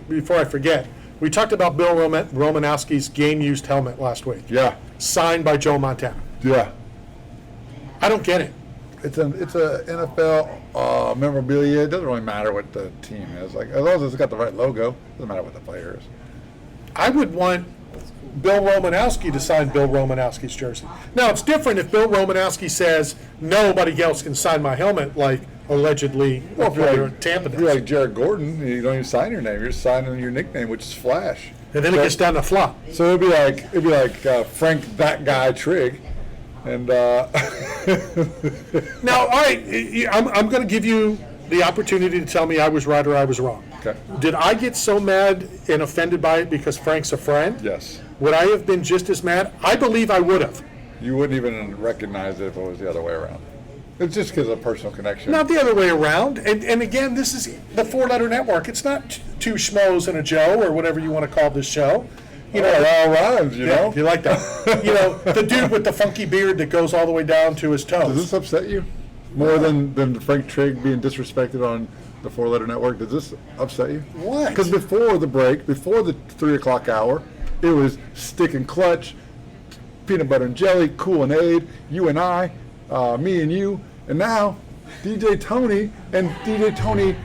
before I forget, we talked about Bill Romanowski's game-used helmet last week. Yeah. Signed by Joe Montana. Yeah. I don't get it. It's a NFL memorabilia. It doesn't really matter what the team is. Like, as long as it's got the right logo, it doesn't matter what the player is. I would want Bill Romanowski to sign Bill Romanowski's jersey. Now, it's different if Bill Romanowski says nobody else can sign my helmet, like allegedly Well, if you're Tampa does. If you're like Jared Gordan, you don't even sign your name. You're signing your nickname, which is Flash. And then it gets down to flop. So it'd be like Frank that guy Trigg, and Now, all right, I'm going to give you the opportunity to tell me I was right or I was wrong. Okay. Did I get so mad and offended by it because Frank's a friend? Yes. Would I have been just as mad? I believe I would have. You wouldn't even recognize it if it was the other way around. It's just because of personal connection. Not the other way around. And again, this is the four-letter network. It's not two schmoes and a Joe or whatever you want to call this show. You know, it all rhymes, you know? You like that. You know, the dude with the funky beard that goes all the way down to his toes. Does this upset you more than Frank Trigg being disrespected on the four-letter network? Does this upset you? What? Because before the break, before the 3 o'clock hour, it was Stick and Clutch, Peanut Butter and Jelly, Cool and Aid, You and I, Me and You, and now DJ Tony and DJ Tony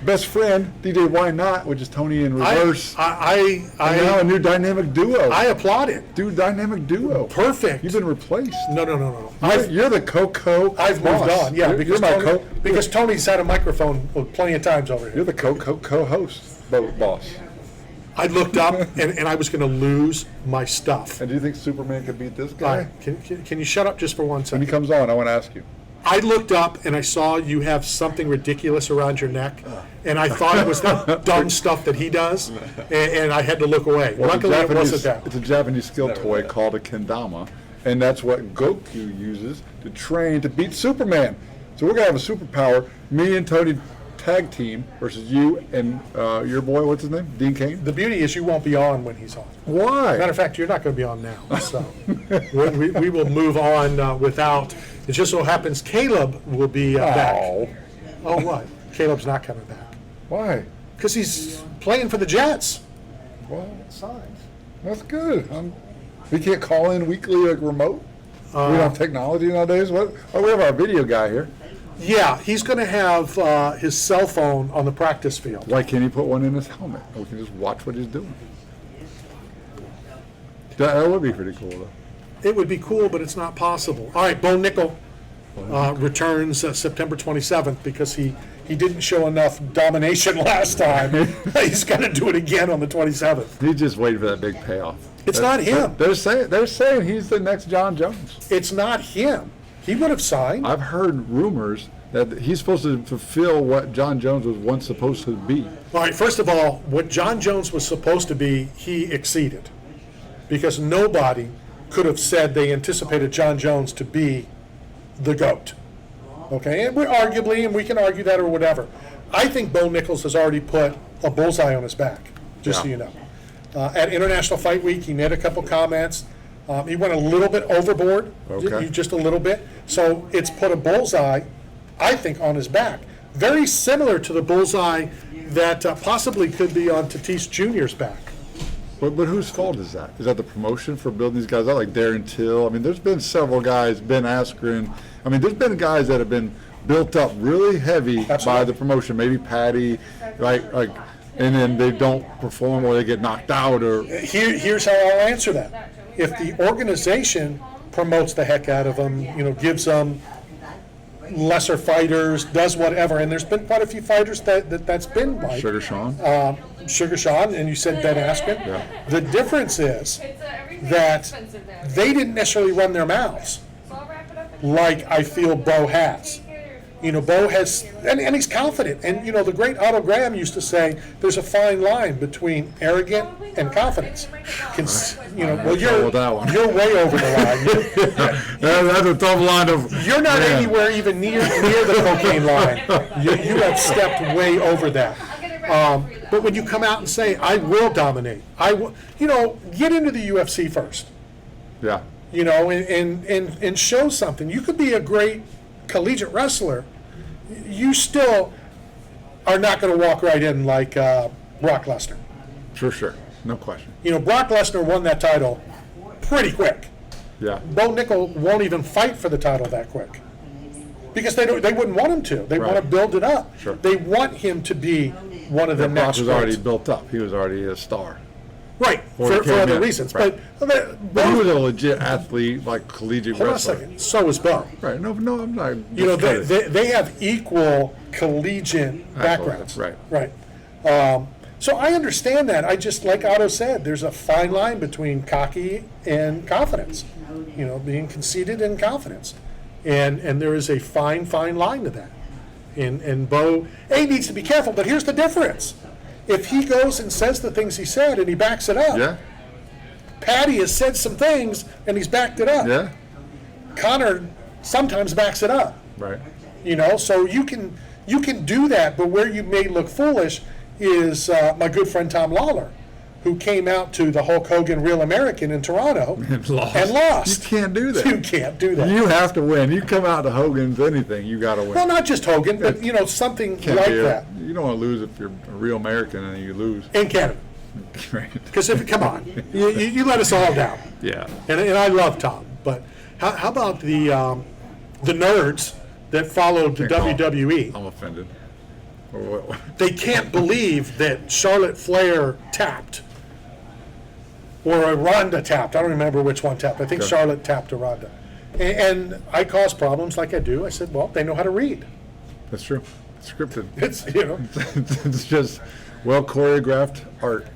best friend, DJ YNOT, which is Tony in reverse. I now a new dynamic duo. I applaud it. Dude, dynamic duo. Perfect. You've been replaced. No. You're the Coco. I've moved on. Yeah, you're my because Tony's had a microphone plenty of times over here. You're the co-host, boss. I looked up and I was going to lose my stuff. And do you think Superman could beat this All guy? right, can you shut up just for 1 When second? he comes on, I want to ask you. I looked up and I saw you have something ridiculous around your neck, and I thought it was the dumb stuff that he does, and I had to look away. Luckily, it wasn't that. It's a Japanese skill toy called a kendama, and that's what Goku uses to train to beat Superman. So we're going to have a superpower, me and Tony tag team versus you and your boy, what's his name? Dean Cain? The beauty is you won't be on when he's on. Why? Matter of fact, you're not going to be on now, so we will move on without. It just so happens Caleb will be back. Oh, what? Caleb's not coming back. Why? Because he's playing for the Jets. Well, that's good. We can't call in weekly like remote. We don't have technology nowadays. What? Oh, we have our video guy here. Yeah, he's going to have his cell phone on the practice field. Why can't he put one in his helmet? We can just watch what he's doing. That would be pretty cool, though. It would be cool, but it's not possible. All right, Bo Nickal returns September 27th because he didn't show enough domination last time. He's going to do it again on the 27th. He's just waiting for that big payoff. It's not him. They're saying he's the next John Jones. It's not him. He would have signed. I've heard rumors that he's supposed to fulfill what John Jones was once supposed to be. All right, first of all, what John Jones was supposed to be, he exceeded. Because nobody could have said they anticipated John Jones to be the GOAT. Okay, and we can argue that or whatever. I think Bo Nickal has already put a bullseye on his back, just so you know. At International Fight Week, he made a couple comments. He went a little bit overboard, just a little bit. So it's put a bullseye, I think, on his back. Very similar to the bullseye that possibly could be on Tatis Jr.'s back. But whose fault is that? Is that the promotion for building these guys out, like Darren Till? I mean, there's been several guys, Ben Askren. I mean, there's been guys that have been built up really heavy by the promotion. Maybe Patty, like, and then they don't perform or they get knocked out. Or here's how I'll answer that. If the organization promotes the heck out of them, gives them lesser fighters, does whatever, and there's been quite a few fighters that's been like Sugar Sean. Sugar Sean, and you said Ben Askren. Yeah. The difference is that they didn't necessarily run their mouths like I feel Bo has. Bo has, and he's confident. And, the great Otto Graham used to say there's a fine line between arrogant and confidence. Well, you're way over the line. That's a tough line of. You're not anywhere even near the cocaine line. You have stepped way over that. But when you come out and say, I will dominate, I will, get into the UFC first. Yeah. And show something. You could be a great collegiate wrestler. You still are not going to walk right in like Brock Lesnar. For sure. No question. You know, Brock Lesnar won that title pretty quick. Yeah. Bo Nickal won't even fight for the title that quick because they wouldn't want him to. They want to Right. build it up. Sure. They want him to be one of the Brock next was already greats. built up. He was already a star. Right, Before he for came other in. reasons. Right. But But he was a legit athlete, like collegiate hold on a wrestler. second. So is Bo. Right. No, I'm not. You know, discrediting. they have equal collegiate backgrounds. Right. Right. So I understand that. I just, like Otto said, there's a fine line between cocky and confidence. You know, being conceited and confidence. And there is a fine line to that. And Bo, needs to be careful, but here's the difference. If he goes and says the things he said and he backs it up, Yeah. Patty has said some things and he's backed it up. Yeah. Connor sometimes backs it up. Right. You know, so you can do that, but where you may look foolish is my good friend Tom Lawler, who came out to the Hulk Hogan Real American in Toronto And lost. and lost. You can't do that. You can't do that. You have to win. You come out to Hogan's anything, you got to win. Well, not just Hogan, but you know, something Can't like be that You don't want to lose if you're a real American and you lose. in Canada. Right. Because come on, you let us all down. Yeah. And I love Tom, but how about the nerds that followed the Can't call. WWE? I'm offended. They can't believe that Charlotte Flair tapped, or a Ronda tapped. I don't remember which one tapped. I think Okay. Charlotte tapped a Ronda. And I caused problems like I do. I said, well, they know how to read. That's true. It's scripted. It's, you know, It's just well choreographed art.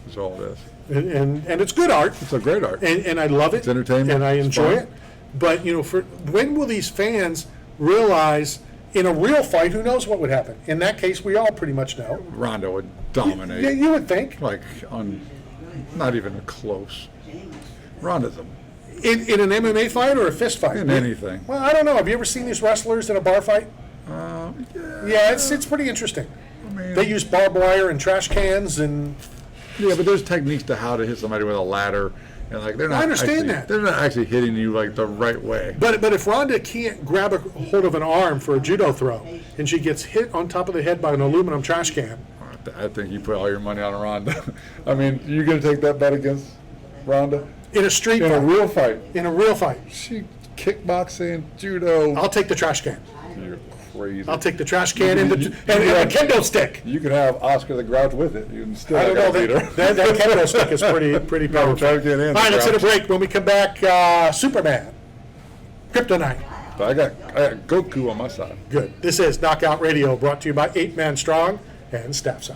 Is all it is. and it's good art. It's a great art. And I love it. It's entertainment. And I It's enjoy fun. it. But, you know, when will these fans realize in a real fight, who knows what would happen? In that case, we all pretty much know. Ronda would dominate. Yeah, you would think. Like not even close. Ronda's In an MMA fight or a fist fight? in anything. Well, I don't know. Have you ever seen these wrestlers in a bar fight? Yeah. Yeah, it's pretty interesting. I mean, They use barbed wire and trash cans and yeah, but there's techniques to how to hit somebody with a ladder, and like they're not. I understand actually, that. They're not actually hitting you like the right way. but if Ronda can't grab a hold of an arm for a judo throw and she gets hit on top of the head by an aluminum trash can, I think you put all your money on Ronda. I mean, you gonna take that bet against Ronda in a street in a fight, real fight? in a real fight, She kickboxing, judo. I'll take the trash can. You're crazy. I'll take the trash can and You- the kendo stick. You could have Oscar the Grouch with it. You can still I don't know. beat her. That kendo stick is pretty powerful. Try to get in. All right, let's hit a Grouch. break. When we come back, Superman, Kryptonite. I got Goku on my side. Good. This is Knockout Radio, brought to you by 8 Man Strong and Staff Side.